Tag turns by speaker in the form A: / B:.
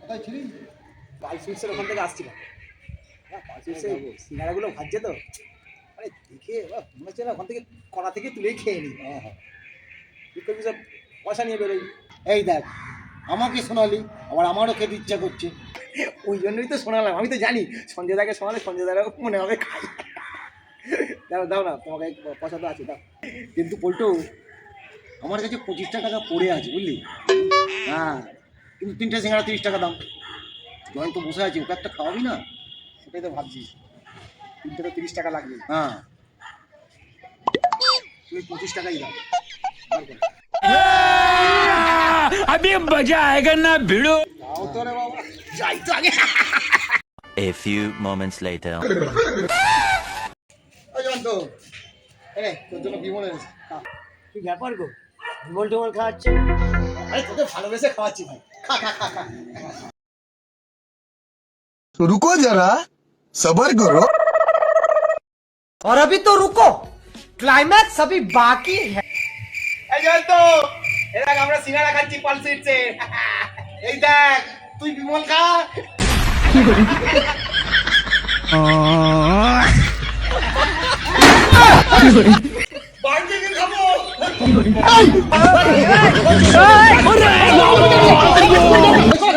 A: কোথায় ছিলি?
B: পাল সুইটসের ওখান থেকে আসছিলাম। পাল সুইটসে সিঙ্গারাগুলো ভাজছে তো, আরে দেখে মনে হচ্ছে না ওখান থেকে কড়া থেকে তুলেই খেয়ে নিই।
A: হ্যাঁ হ্যাঁ।
B: তুই করবি সব পয়সা নিয়ে বেরোই।
A: এই দেখ, আমাকে শোনালি, আবার আমারও খেতে ইচ্ছা করছে।
B: ওই জন্যই তো শোনালাম, আমি তো জানি সঞ্জয় দাকে শোনালে সঞ্জয় দারও মনে হবে খাই। দাও দাও না, তোমাকে পয়সা তো আছে, দাও।
A: কিন্তু পল্টু, আমার কাছে 25 টাকা পড়ে আছে বুঝলি। হ্যাঁ, কিন্তু 3টে সিঙ্গাড়া 30 টাকা দাম। জয় তো বসে আছে, ওকে একটা খাওয়াবি না?
B: সেটাই তো ভাবছি, 3টে তো 30 টাকা লাগবে।
A: হ্যাঁ,
B: তুমি 25 টাকাই দাও।
C: अभी मजा आएगा ना भिड़ो।
B: দাও তো রে বাবা, যাই তো আগে।
D: A few moments later.
A: ওই জয়ন্ত, তোর জন্য বিমল এনেছে। খা।
B: তুই ব্যাপার গো, বিমল টিমল খাওয়াচ্ছে? আরে তোকে ভালোবেসে খাওয়াচ্ছি ভাই, খা খা খা খা।
E: रुको जरा सबर करो।
F: और अभी तो रुको, क्लाइमैक्स अभी बाकी है।
B: এই জয়ন্ত, এই দেখ আমরা সিঙ্গারা খাচ্ছি পাল সুইটসে। এই দেখ, তুই বিমল খা। বাড়িতে গিয়ে খাবো।